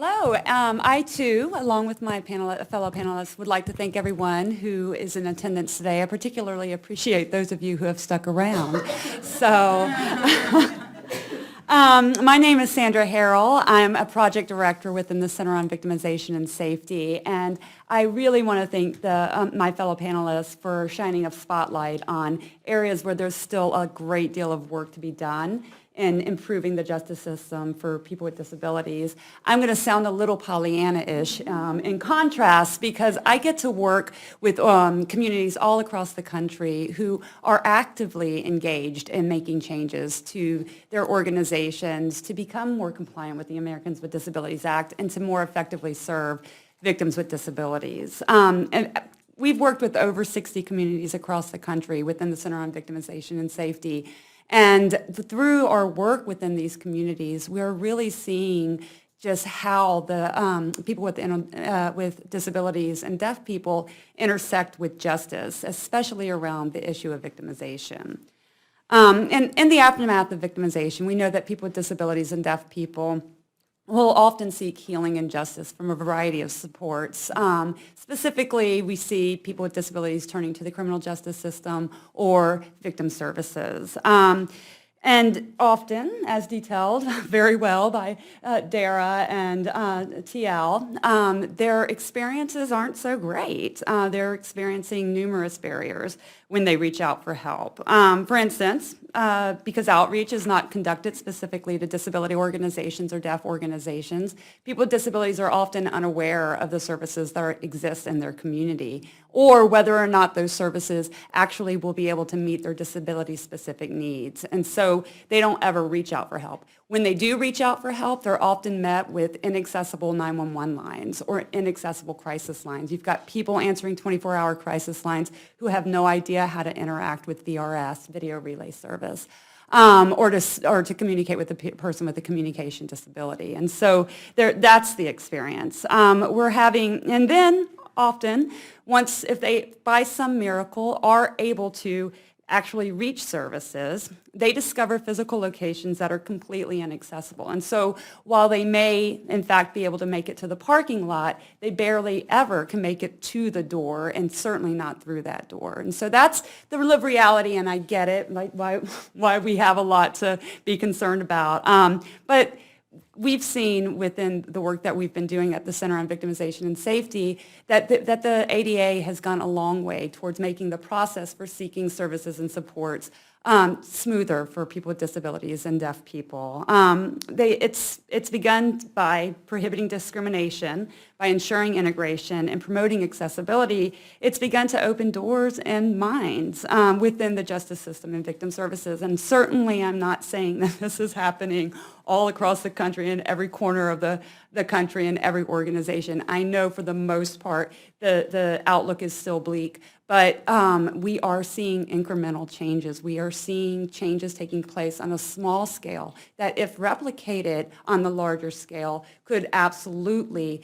Hello. I too, along with my fellow panelists, would like to thank everyone who is in attendance today. I particularly appreciate those of you who have stuck around. So, my name is Sandra Harrell. I'm a project director within the Center on Victimization and Safety, and I really want to thank my fellow panelists for shining a spotlight on areas where there's still a great deal of work to be done in improving the justice system for people with disabilities. I'm going to sound a little Pollyanna-ish in contrast because I get to work with communities all across the country who are actively engaged in making changes to their organizations to become more compliant with the Americans with Disabilities Act and to more effectively serve victims with disabilities. And we've worked with over 60 communities across the country within the Center on Victimization and Safety. And through our work within these communities, we're really seeing just how the people with disabilities and deaf people intersect with justice, especially around the issue of victimization. And in the aftermath of victimization, we know that people with disabilities and deaf people will often seek healing and justice from a variety of supports. Specifically, we see people with disabilities turning to the criminal justice system or victim services. And often, as detailed very well by Dara and TL, their experiences aren't so great. They're experiencing numerous barriers when they reach out for help. For instance, because outreach is not conducted specifically to disability organizations or deaf organizations, people with disabilities are often unaware of the services that exist in their community, or whether or not those services actually will be able to meet their disability-specific needs. And so they don't ever reach out for help. When they do reach out for help, they're often met with inaccessible 911 lines or inaccessible crisis lines. You've got people answering 24-hour crisis lines who have no idea how to interact with VRS, video relay service, or to communicate with a person with a communication disability. And so that's the experience. We're having, and then often, if they, by some miracle, are able to actually reach services, they discover physical locations that are completely inaccessible. And so while they may, in fact, be able to make it to the parking lot, they barely ever can make it to the door, and certainly not through that door. And so that's the reality, and I get it, like why we have a lot to be concerned about. But we've seen within the work that we've been doing at the Center on Victimization and Safety that the ADA has gone a long way towards making the process for seeking services and supports smoother for people with disabilities and deaf people. It's begun by prohibiting discrimination, by ensuring integration and promoting accessibility. It's begun to open doors and minds within the justice system and victim services. And certainly I'm not saying that this is happening all across the country in every corner of the country and every organization. I know for the most part the outlook is still bleak, but we are seeing incremental changes. We are seeing changes taking place on a small scale that, if replicated on the larger scale, could absolutely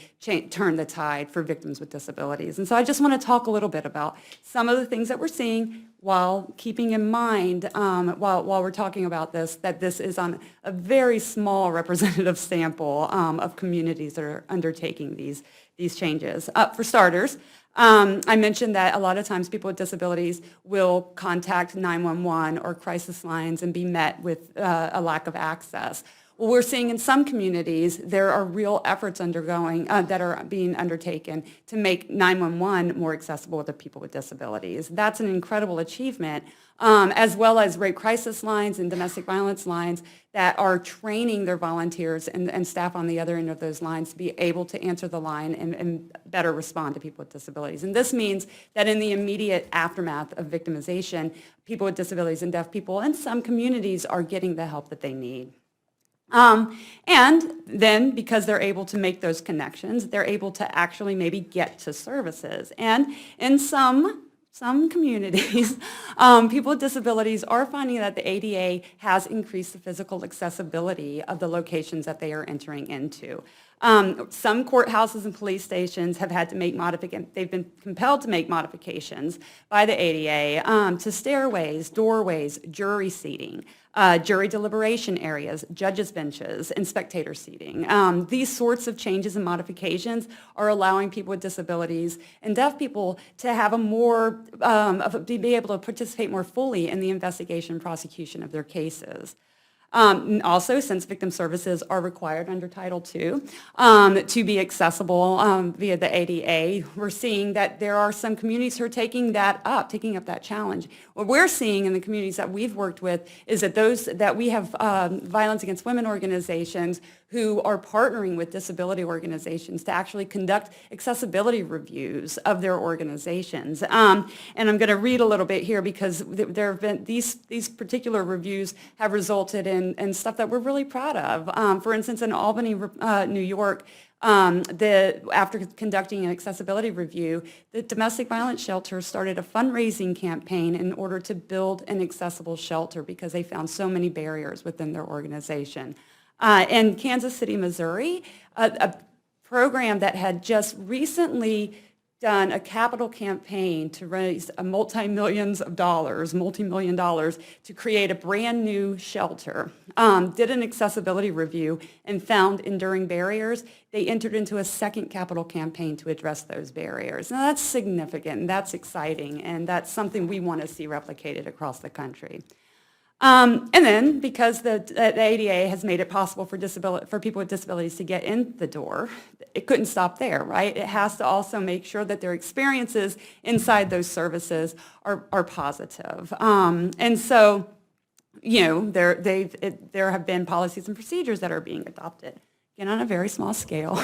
turn the tide for victims with disabilities. And so I just want to talk a little bit about some of the things that we're seeing while keeping in mind, while we're talking about this, that this is on a very small representative sample of communities that are undertaking these changes. For starters, I mentioned that a lot of times people with disabilities will contact 911 or crisis lines and be met with a lack of access. Well, we're seeing in some communities there are real efforts that are being undertaken to make 911 more accessible to people with disabilities. That's an incredible achievement, as well as rape crisis lines and domestic violence lines that are training their volunteers and staff on the other end of those lines to be able to answer the line and better respond to people with disabilities. And this means that in the immediate aftermath of victimization, people with disabilities and deaf people in some communities are getting the help that they need. And then, because they're able to make those connections, they're able to actually maybe get to services. And in some communities, people with disabilities are finding that the ADA has increased the physical accessibility of the locations that they are entering into. Some courthouses and police stations have had to make they've been compelled to make modifications by the ADA to stairways, doorways, jury seating. jury deliberation areas, judges' benches, and spectator seating. These sorts of changes and modifications are allowing people with disabilities and deaf people to have be able to participate more fully in the investigation and prosecution of their cases. Also, since victim services are required under Title II to be accessible via the ADA, we're seeing that there are some communities who are taking up that challenge. What we're seeing in the communities that we've worked with is that we have violence against women organizations who are partnering with disability organizations to actually conduct accessibility reviews of their organizations. And I'm going to read a little bit here because there have been these particular reviews have resulted in stuff that we're really proud of. For instance, in Albany, New York, after conducting an accessibility review, the domestic violence shelter started a fundraising campaign in order to build an accessible shelter because they found so many barriers within their organization. In Kansas City, Missouri, a program that had just recently done a capital campaign to raise multi-million dollars to create a brand new shelter, did an accessibility review and found enduring barriers. They entered into a second capital campaign to address those barriers. Now that's significant, and that's exciting, and that's something we want to see replicated across the country. And then, because the ADA has made it possible for people with disabilities to get in the door, it couldn't stop there, right? It has to also make sure that their experiences inside those services are positive. And so, there have been policies and procedures that are being adopted. Again, on a very small scale,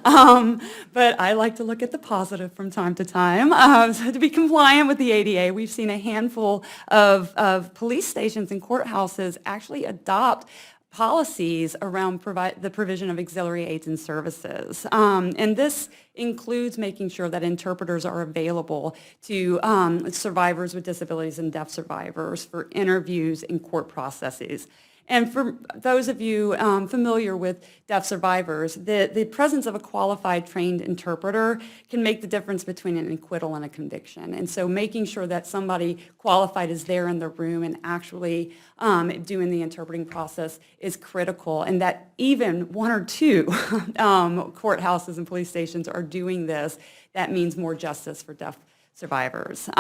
but I like to look at the positive from time to time. So to be compliant with the ADA, we've seen a handful of police stations and courthouses actually adopt policies around the provision of auxiliary aids and services. And this includes making sure that interpreters are available to survivors with disabilities and deaf survivors for interviews and court processes. And for those of you familiar with deaf survivors, the presence of a qualified trained interpreter can make the difference between an acquittal and a conviction. And so making sure that somebody qualified is there in the room and actually doing the interpreting process is critical, and that even one or two courthouses and police stations are doing this, that means more justice for deaf survivors.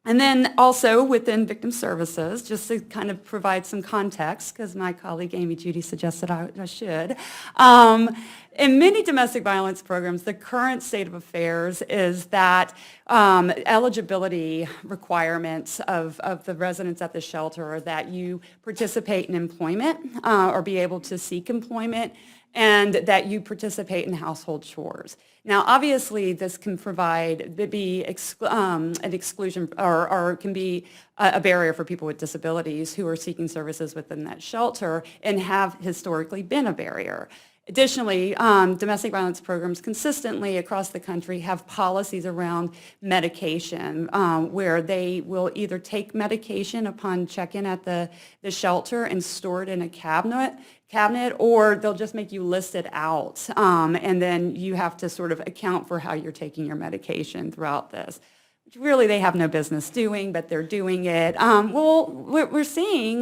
And then also within victim services, just to kind of provide some context, because my colleague Amy Judy suggested I should, in many domestic violence programs, the current state of affairs is that eligibility requirements of the residents at the shelter are that you participate in employment or be able to seek employment, and that you participate in household chores. Now, obviously, this can be an exclusion or can be a barrier for people with disabilities who are seeking services within that shelter and have historically been a barrier. Additionally, domestic violence programs consistently across the country have policies around medication where they will either take medication upon check-in at the shelter and store it in a cabinet, or they'll just make you list it out, and then you have to sort of account for how you're taking your medication throughout this, which really they have no business doing, but they're doing it. Well, we're seeing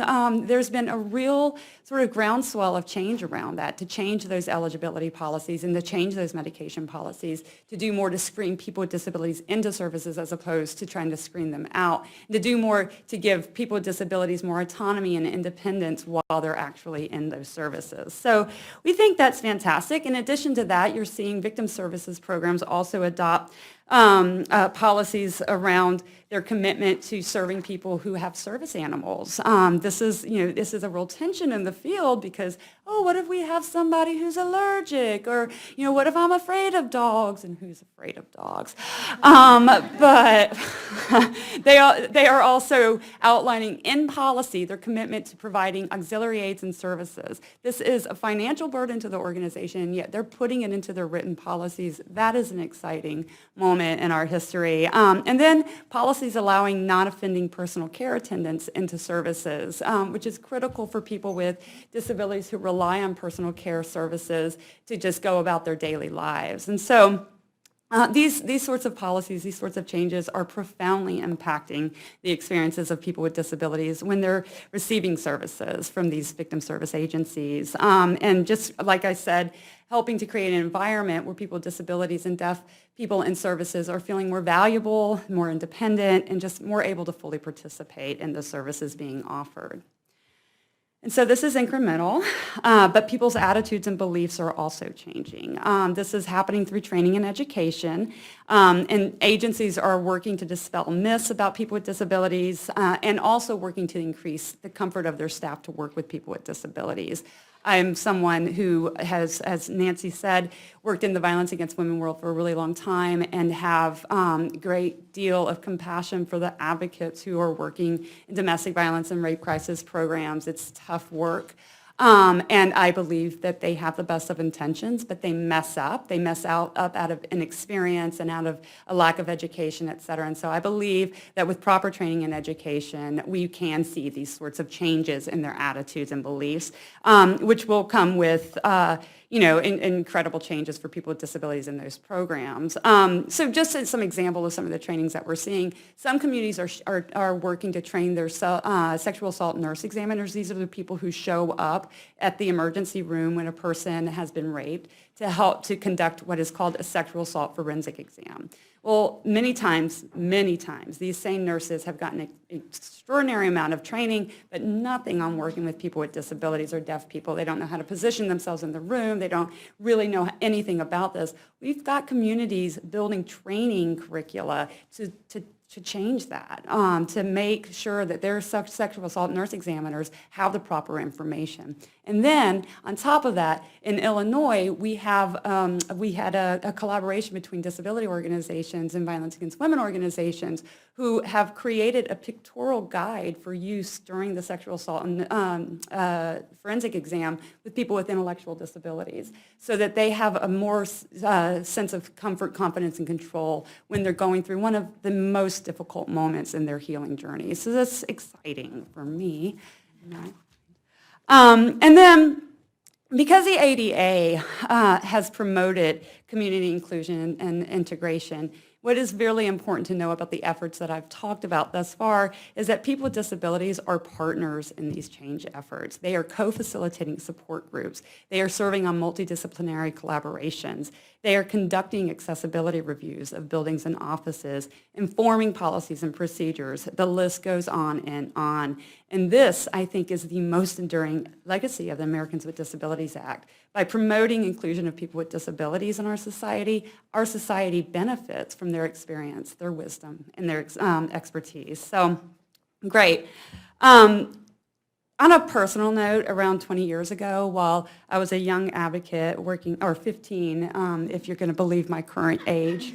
there's been a real sort of groundswell of change around that, to change those eligibility policies and to change those medication policies, to do more to screen people with disabilities into services as opposed to trying to screen them out, and to do more to give people with disabilities more autonomy and independence while they're actually in those services. So we think that's fantastic. In addition to that, you're seeing victim services programs also adopt policies around their commitment to serving people who have service animals. This is a real tension in the field because, what if we have somebody who's allergic? Or, what if I'm afraid of dogs? And who's afraid of dogs? But they are also outlining in policy their commitment to providing auxiliary aids and services. This is a financial burden to the organization, and yet they're putting it into their written policies. That is an exciting moment in our history. And then policies allowing non-offending personal care attendants into services, which is critical for people with disabilities who rely on personal care services to just go about their daily lives. And so These sorts of policies, these sorts of changes are profoundly impacting the experiences of people with disabilities when they're receiving services from these victim service agencies. And just like I said, helping to create an environment where people with disabilities and deaf people in services are feeling more valuable, more independent, and just more able to fully participate in the services being offered. And so this is incremental, but people's attitudes and beliefs are also changing. This is happening through training and education, and agencies are working to dispel myths about people with disabilities and also working to increase the comfort of their staff to work with people with disabilities. I'm someone who has, as Nancy said, worked in the violence against women world for a really long time and have a great deal of compassion for the advocates who are working in domestic violence and rape crisis programs. It's tough work. And I believe that they have the best of intentions, but they mess up. They mess up out of inexperience and out of a lack of education, et cetera. And so I believe that with proper training and education, we can see these sorts of changes in their attitudes and beliefs, which will come with incredible changes for people with disabilities in those programs. So just as some example of some of the trainings that we're seeing, some communities are working to train their sexual assault nurse examiners. These are the people who show up at the emergency room when a person has been raped to help to conduct what is called a sexual assault forensic exam. Well, many times, these same nurses have gotten an extraordinary amount of training, but nothing on working with people with disabilities or deaf people. They don't know how to position themselves in the room. They don't really know anything about this. We've got communities building training curricula to change that, to make sure that their sexual assault nurse examiners have the proper information. And then, on top of that, in Illinois, we had a collaboration between disability organizations and violence against women organizations who have created a pictorial guide for use during the sexual assault and forensic exam with people with intellectual disabilities, so that they have a more sense of comfort, confidence, and control when they're going through one of the most difficult moments in their healing journey. So that's exciting for me. And then, because the ADA has promoted community inclusion and integration, what is really important to know about the efforts that I've talked about thus far is that people with disabilities are partners in these change efforts. They are co-facilitating support groups. They are serving on multidisciplinary collaborations. They are conducting accessibility reviews of buildings and offices, informing policies and procedures. The list goes on and on. And this, I think, is the most enduring legacy of the Americans with Disabilities Act. By promoting inclusion of people with disabilities in our society benefits from their experience, their wisdom, and their expertise. So, great. On a personal note, around 20 years ago, while I was a young advocate working, or 15, if you're going to believe my current age,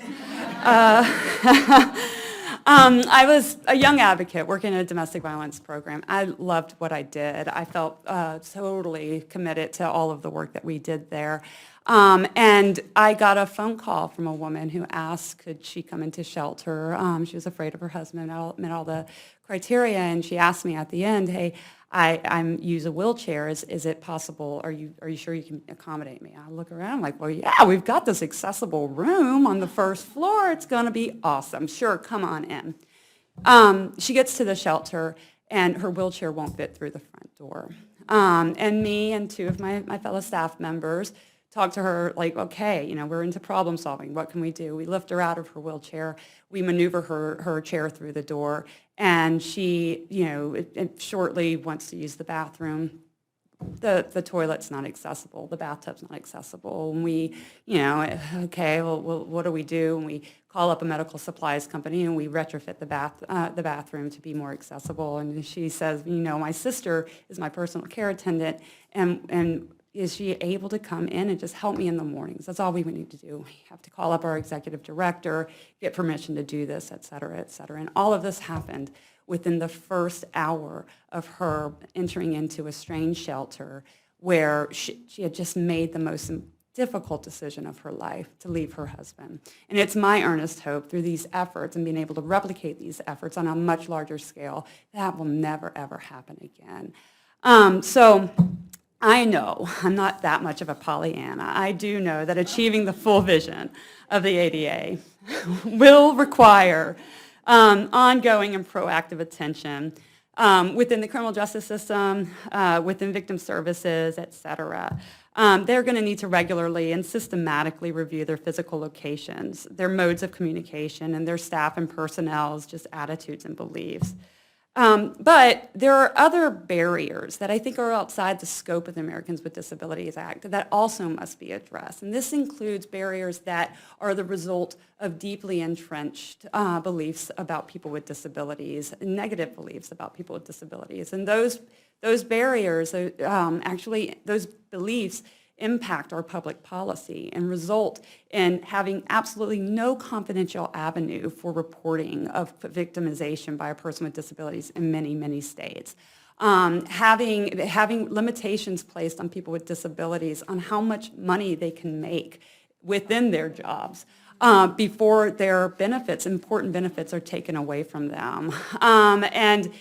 I was a young advocate working in a domestic violence program. I loved what I did. I felt totally committed to all of the work that we did there. And I got a phone call from a woman who asked, could she come into shelter? She was afraid of her husband, met all the criteria, and she asked me at the end, hey, I use a wheelchair. Is it possible? Are you sure you can accommodate me? I look around like, well, yeah, we've got this accessible room on the first floor. It's going to be awesome. Sure, come on in. She gets to the shelter, and her wheelchair won't fit through the front door. And me and two of my fellow staff members talk to her like, okay, we're into problem solving. What can we do? We lift her out of her wheelchair. We maneuver her chair through the door. And she, shortly wants to use the bathroom. The toilet's not accessible. The bathtub's not accessible. And we, okay, well, what do we do? And we call up a medical supplies company and we retrofit the bathroom to be more accessible. And she says, my sister is my personal care attendant, and is she able to come in and just help me in the mornings? That's all we would need to do. We have to call up our executive director, get permission to do this, et cetera, et cetera. And all of this happened within the first hour of her entering into a strange shelter where she had just made the most difficult decision of her life to leave her husband. And it's my earnest hope through these efforts and being able to replicate these efforts on a much larger scale that will never, ever happen again. So I know, I'm not that much of a Pollyanna. I do know that achieving the full vision of the ADA will require ongoing and proactive attention within the criminal justice system, within victim services, et cetera. They're going to need to regularly and systematically review their physical locations, their modes of communication, and their staff and personnel's just attitudes and beliefs. But there are other barriers that I think are outside the scope of the Americans with Disabilities Act that also must be addressed. And this includes barriers that are the result of deeply entrenched beliefs about people with disabilities, negative beliefs about people with disabilities. And those barriers, those beliefs impact our public policy and result in having absolutely no confidential avenue for reporting of victimization by a person with disabilities in many, many states. Having limitations placed on people with disabilities on how much money they can make within their jobs before their benefits, important benefits, are taken away from them. And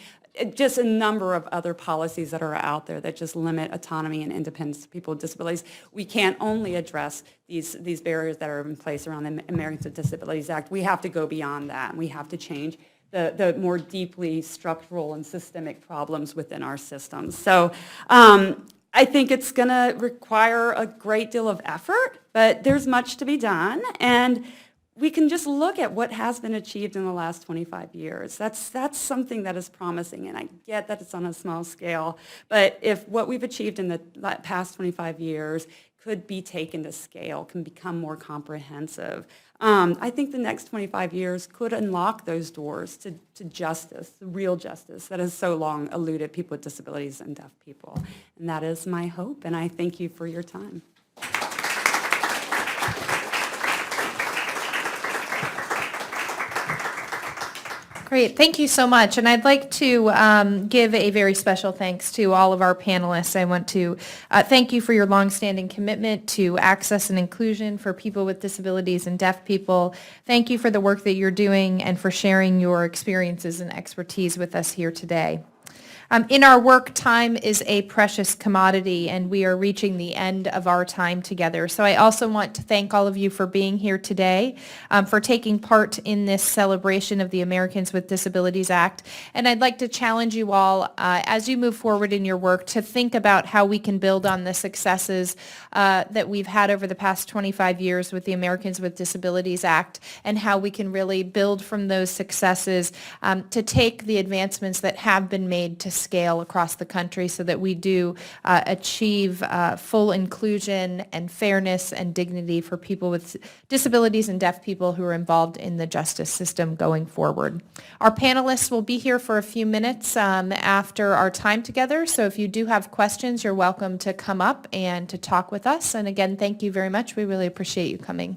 just a number of other policies that are out there that just limit autonomy and independence to people with disabilities. We can't only address these barriers that are in place around the Americans with Disabilities Act. We have to go beyond that, and we have to change the more deeply structural and systemic problems within our systems. So I think it's going to require a great deal of effort, but there's much to be done. And we can just look at what has been achieved in the last 25 years. That's something that is promising, and I get that it's on a small scale, but if what we've achieved in the past 25 years could be taken to scale, can become more comprehensive, I think the next 25 years could unlock those doors to justice, real justice that has so long eluded people with disabilities and deaf people. And that is my hope, and I thank you for your time. Great, thank you so much. And I'd like to give a very special thanks to all of our panelists. I want to thank you for your longstanding commitment to access and inclusion for people with disabilities and deaf people. Thank you for the work that you're doing and for sharing your experiences and expertise with us here today. In our work, time is a precious commodity, and we are reaching the end of our time together. So I also want to thank all of you for being here today, for taking part in this celebration of the Americans with Disabilities Act. And I'd like to challenge you all, as you move forward in your work, to think about how we can build on the successes that we've had over the past 25 years with the Americans with Disabilities Act, and how we can really build from those successes to take the advancements that have been made to scale across the country so that we do achieve full inclusion and fairness and dignity for people with disabilities and deaf people who are involved in the justice system going forward. Our panelists will be here for a few minutes after our time together, so if you do have questions, you're welcome to come up and to talk with us. And again, thank you very much. We really appreciate you coming.